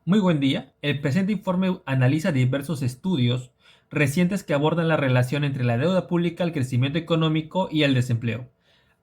Muy buen día. El presente informe analiza diversos estudios recientes que abordan la relación entre la deuda pública, el crecimiento económico y el desempleo.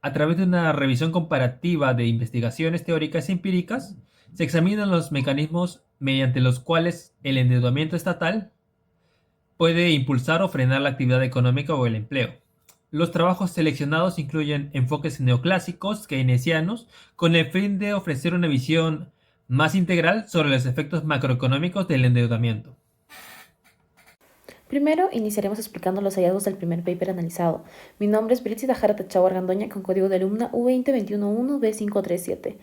A través de una revisión comparativa de investigaciones teóricas y empíricas, se examinan los mecanismos mediante los cuales el endeudamiento estatal puede impulsar o frenar la actividad económica o el empleo. Los trabajos seleccionados incluyen enfoques neoclásicos, keynesianos, con el fin de ofrecer una visión más integral sobre los efectos macroeconómicos del endeudamiento. Primero, iniciaremos explicando los hallazgos del primer paper analizado. Mi nombre es Britsi Tajara Tachau Argandoña con código de alumna U20211B537.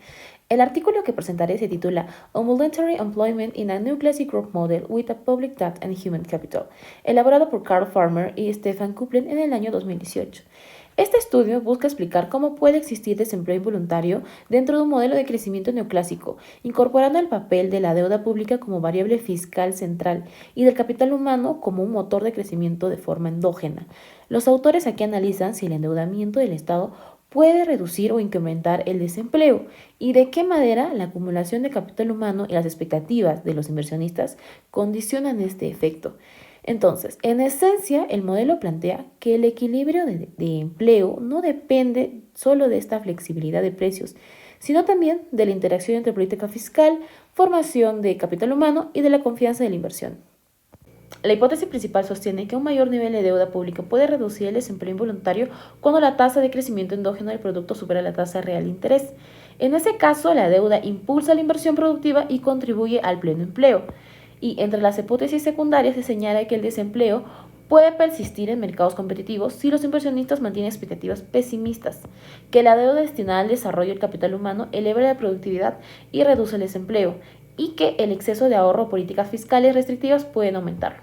El artículo que presentaré se titula On Voluntary Employment in a New Classic Group Model with a Public Debt and Human Capital, elaborado por Carl Farmer y Stefan Kuplen en el año 2018. Este estudio busca explicar cómo puede existir desempleo involuntario dentro de un modelo de crecimiento neoclásico, incorporando el papel de la deuda pública como variable fiscal central y del capital humano como un motor de crecimiento de forma endógena. Los autores aquí analizan si el endeudamiento del Estado puede reducir o incrementar el desempleo y de qué manera la acumulación de capital humano y las expectativas de los inversionistas condicionan este efecto. Entonces, en esencia, el modelo plantea que el equilibrio de empleo no depende solo de esta flexibilidad de precios, sino también de la interacción entre política fiscal, formación de capital humano y de la confianza de la inversión. La hipótesis principal sostiene que un mayor nivel de deuda pública puede reducir el desempleo involuntario cuando la tasa de crecimiento endógeno del producto supera la tasa real de interés. En ese caso, la deuda impulsa la inversión productiva y contribuye al pleno empleo. Y entre las hipótesis secundarias se señala que el desempleo puede persistir en mercados competitivos si los inversionistas mantienen expectativas pesimistas, que la deuda destinada al desarrollo del capital humano eleva la productividad y reduce el desempleo, y que el exceso de ahorro o políticas fiscales restrictivas pueden aumentarlo.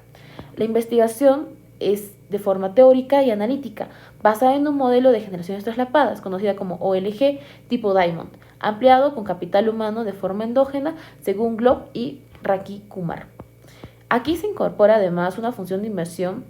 La investigación es de forma teórica y analítica, basada en un modelo de generaciones traslapadas, conocida como OLG tipo Diamond, ampliado con capital humano de forma endógena según Glob y Raki Kumar. Aquí se incorpora además una función de inversión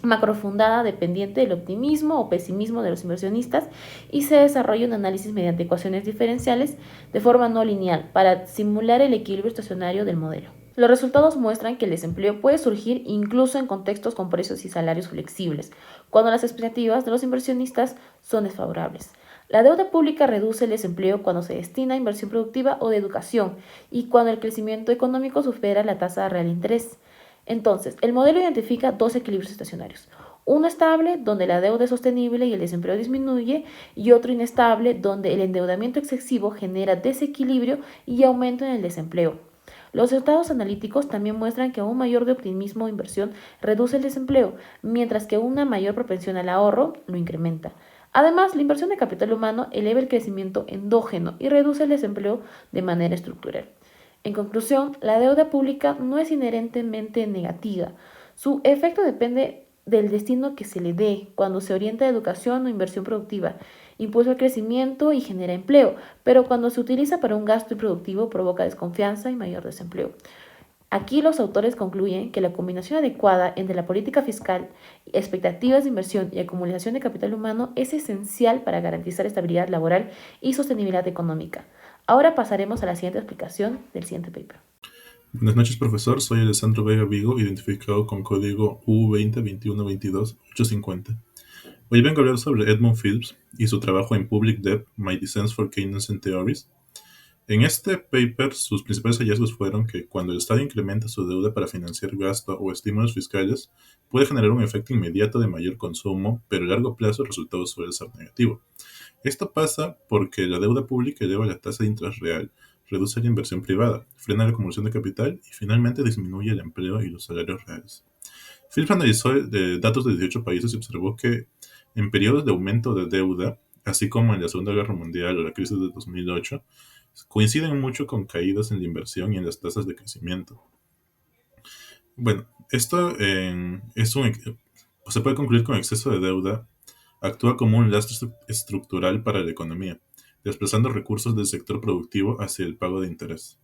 macrofundada dependiente del optimismo o pesimismo de los inversionistas y se desarrolla un análisis mediante ecuaciones diferenciales de forma no lineal para simular el equilibrio estacionario del modelo. Los resultados muestran que el desempleo puede surgir incluso en contextos con precios y salarios flexibles, cuando las expectativas de los inversionistas son desfavorables. La deuda pública reduce el desempleo cuando se destina a inversión productiva o de educación y cuando el crecimiento económico supera la tasa de real interés. Entonces, el modelo identifica dos equilibrios estacionarios. Uno estable, donde la deuda es sostenible y el desempleo disminuye, y otro inestable, donde el endeudamiento excesivo genera desequilibrio y aumento en el desempleo. Los resultados analíticos también muestran que un mayor de optimismo o inversión reduce el desempleo, mientras que una mayor propensión al ahorro lo incrementa. Además, la inversión de capital humano eleva el crecimiento endógeno y reduce el desempleo de manera estructural. En conclusión, la deuda pública no es inherentemente negativa. Su efecto depende del destino que se le dé cuando se orienta a educación o inversión productiva, impulsa el crecimiento y genera empleo, pero cuando se utiliza para un gasto improductivo provoca desconfianza y mayor desempleo. Aquí los autores concluyen que la combinación adecuada entre la política fiscal, expectativas de inversión y acumulación de capital humano es esencial para garantizar estabilidad laboral y sostenibilidad económica. Ahora pasaremos a la siguiente explicación del siguiente paper. Buenas noches, profesor. Soy Alessandro Vega Vigo, identificado con código U202122-850. Hoy vengo a hablar sobre Edmund Phillips y su trabajo en Public Debt, My Defense for Keynesian Theories. En este paper, sus principales hallazgos fueron que cuando el Estado incrementa su deuda para financiar gasto o estímulos fiscales, puede generar un efecto inmediato de mayor consumo, pero a largo plazo el resultado suele ser negativo. Esto pasa porque la deuda pública eleva la tasa de interés real, reduce la inversión privada, frena la acumulación de capital y finalmente disminuye el empleo y los salarios reales. Phillips analizó datos de 18 países y observó que en periodos de aumento de deuda, así como en la Segunda Guerra Mundial o la crisis de 2008, coinciden mucho con caídas en la inversión y en las tasas de crecimiento. Bueno, esto se puede concluir con exceso de deuda actúa como un lastre estructural para la economía, desplazando recursos del sector productivo hacia el pago de interés.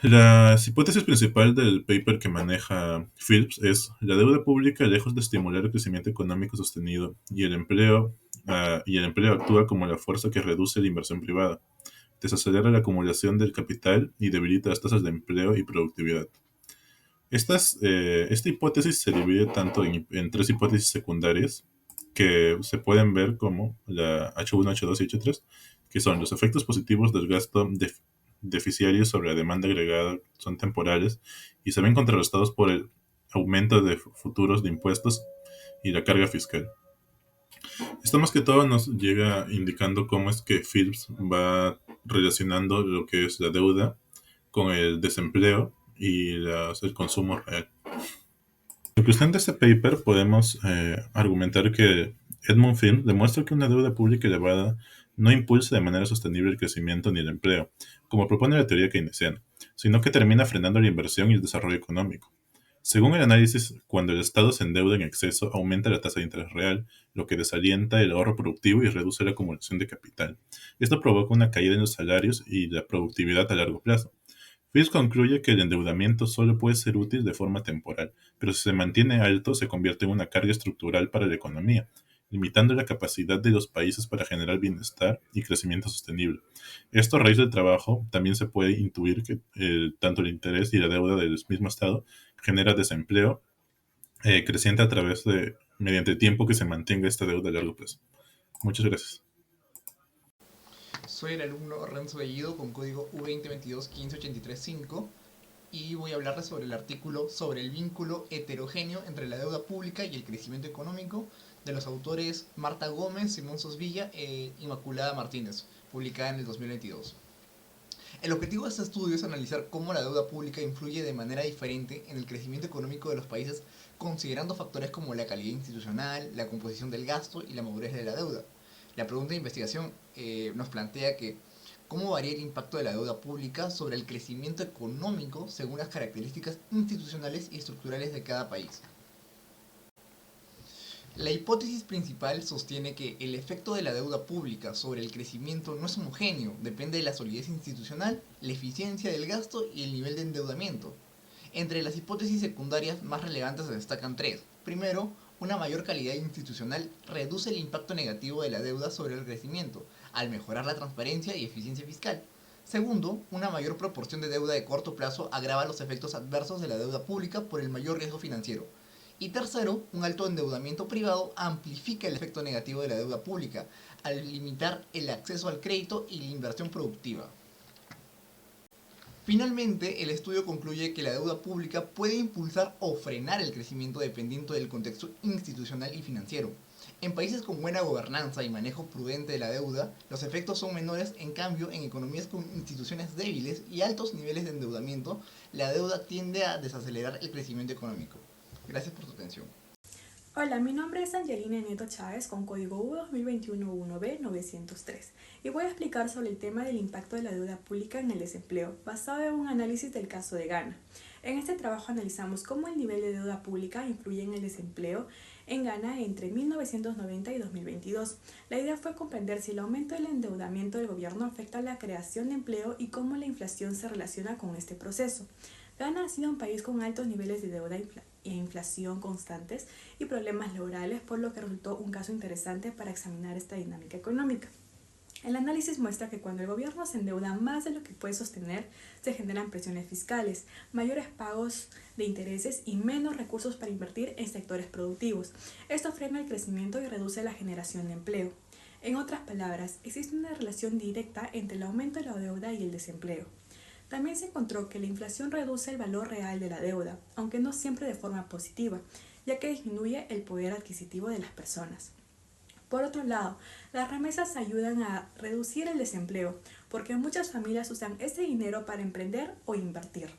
La hipótesis principal del paper que maneja Phillips es la deuda pública, lejos de estimular el crecimiento económico sostenido y el empleo actúa como la fuerza que reduce la inversión privada. desacelera la acumulación del capital y debilita las tasas de empleo y productividad. Esta hipótesis se divide tanto en tres hipótesis secundarias que se pueden ver como la H1, H2 y H3, que son los efectos positivos del gasto deficiario sobre la demanda agregada, son temporales y se ven contrarrestados por el aumento de futuros de impuestos y la carga fiscal. Esto más que todo nos llega indicando cómo es que Phillips va relacionando lo que es la deuda con el desempleo y el consumo real. En conclusión de este paper podemos argumentar que Edmund Film demuestra que una deuda pública elevada no impulsa de manera sostenible el crecimiento ni el empleo, como propone la teoría keynesiana, sino que termina frenando la inversión y el desarrollo económico. Según el análisis, cuando el Estado se endeuda en exceso, aumenta la tasa de interés real, lo que desalienta el ahorro productivo y reduce la acumulación de capital. Esto provoca una caída en los salarios y la productividad a largo plazo. Fish concluye que el endeudamiento solo puede ser útil de forma temporal, pero si se mantiene alto se convierte en una carga estructural para la economía, limitando la capacidad de los países para generar bienestar y crecimiento sostenible. Esto a raíz del trabajo también se puede intuir que tanto el interés y la deuda del mismo Estado genera desempleo creciente a través de mediante el tiempo que se mantenga esta deuda a largo plazo. Muchas gracias. Soy el alumno Renzo Bellido con código U2022-15835 y voy a hablarles sobre el artículo sobre el vínculo heterogéneo entre la deuda pública y el crecimiento económico de los autores Marta Gómez, Simón Sosvilla e Inmaculada Martínez, publicada en el 2022. El objetivo de este estudio es analizar cómo la deuda pública influye de manera diferente en el crecimiento económico de los países, considerando factores como la calidad institucional, la composición del gasto y la madurez de la deuda. La pregunta de investigación nos plantea que cómo varía el impacto de la deuda pública sobre el crecimiento económico según las características institucionales y estructurales de cada país. La hipótesis principal sostiene que el efecto de la deuda pública sobre el crecimiento no es homogéneo, depende de la solidez institucional, la eficiencia del gasto y el nivel de endeudamiento. Entre las hipótesis secundarias más relevantes se destacan tres. Primero, una mayor calidad institucional reduce el impacto negativo de la deuda sobre el crecimiento, al mejorar la transparencia y eficiencia fiscal. Segundo, una mayor proporción de deuda de corto plazo agrava los efectos adversos de la deuda pública por el mayor riesgo financiero. Y tercero, un alto endeudamiento privado amplifica el efecto negativo de la deuda pública, al limitar el acceso al crédito y la inversión productiva. Finalmente, el estudio concluye que la deuda pública puede impulsar o frenar el crecimiento dependiendo del contexto institucional y financiero. En países con buena gobernanza y manejo prudente de la deuda, los efectos son menores. En cambio, en economías con instituciones débiles y altos niveles de endeudamiento, la deuda tiende a desacelerar el crecimiento económico. Gracias por su atención. Hola, mi nombre es Angelina Nieto Chávez con código U2021-1B903 y voy a explicar sobre el tema del impacto de la deuda pública en el desempleo, basado en un análisis del caso de Ghana. En este trabajo analizamos cómo el nivel de deuda pública influye en el desempleo en Ghana entre 1990 y 2022. La idea fue comprender si el aumento del endeudamiento del gobierno afecta la creación de empleo y cómo la inflación se relaciona con este proceso. Ghana ha sido un país con altos niveles de deuda e inflación constantes y problemas laborales, por lo que resultó un caso interesante para examinar esta dinámica económica. El análisis muestra que cuando el gobierno se endeuda más de lo que puede sostener, se generan presiones fiscales, mayores pagos de intereses y menos recursos para invertir en sectores productivos. Esto frena el crecimiento y reduce la generación de empleo. En otras palabras, existe una relación directa entre el aumento de la deuda y el desempleo. También se encontró que la inflación reduce el valor real de la deuda, aunque no siempre de forma positiva, ya que disminuye el poder adquisitivo de las personas. Por otro lado, las remesas ayudan a reducir el desempleo, porque muchas familias usan ese dinero para emprender o invertir.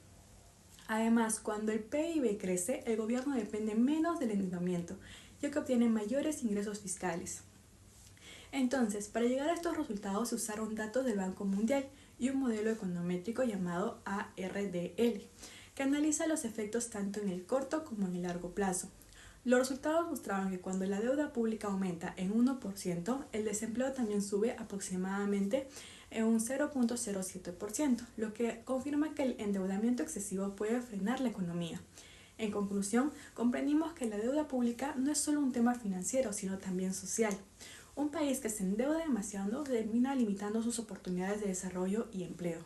Además, cuando el PIB crece, el gobierno depende menos del endeudamiento, ya que obtiene mayores ingresos fiscales. Entonces, para llegar a estos resultados se usaron datos del Banco Mundial y un modelo econométrico llamado ARDL, que analiza los efectos tanto en el corto como en el largo plazo. Los resultados mostraban que cuando la deuda pública aumenta en 1%, el desempleo también sube aproximadamente en un 0.07%, lo que confirma que el endeudamiento excesivo puede frenar la economía. En conclusión, comprendimos que la deuda pública no es solo un tema financiero, sino también social. Un país que se endeuda demasiado termina limitando sus oportunidades de desarrollo y empleo.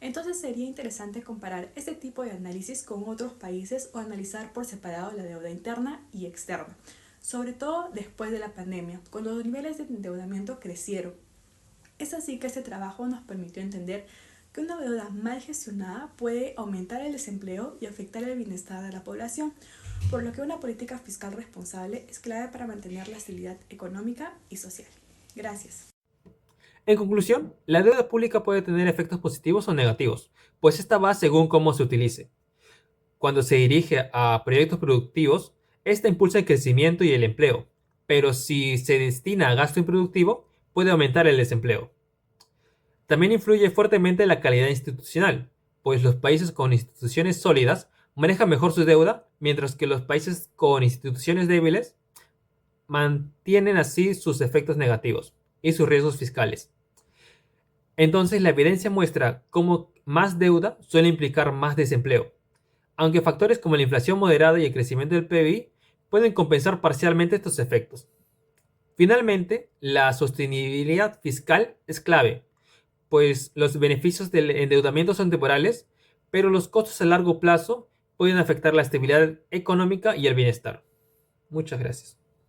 Entonces sería interesante comparar este tipo de análisis con otros países o analizar por separado la deuda interna y externa, sobre todo después de la pandemia, cuando los niveles de endeudamiento crecieron. Es así que este trabajo nos permitió entender que una deuda mal gestionada puede aumentar el desempleo y afectar el bienestar de la población, por lo que una política fiscal responsable es clave para mantener la estabilidad económica y social. Gracias. En conclusión, la deuda pública puede tener efectos positivos o negativos, pues esta va según cómo se utilice. Cuando se dirige a proyectos productivos, esta impulsa el crecimiento y el empleo, pero si se destina a gasto improductivo, puede aumentar el desempleo. También influye fuertemente la calidad institucional, pues los países con instituciones sólidas manejan mejor su deuda, mientras que los países con instituciones débiles mantienen así sus efectos negativos y sus riesgos fiscales. Entonces, la evidencia muestra cómo más deuda suele implicar más desempleo, aunque factores como la inflación moderada y el crecimiento del PIB pueden compensar parcialmente estos efectos. Finalmente, la sostenibilidad fiscal es clave, pues los beneficios del endeudamiento son temporales, pero los costos a largo plazo pueden afectar la estabilidad económica y el bienestar. Muchas gracias.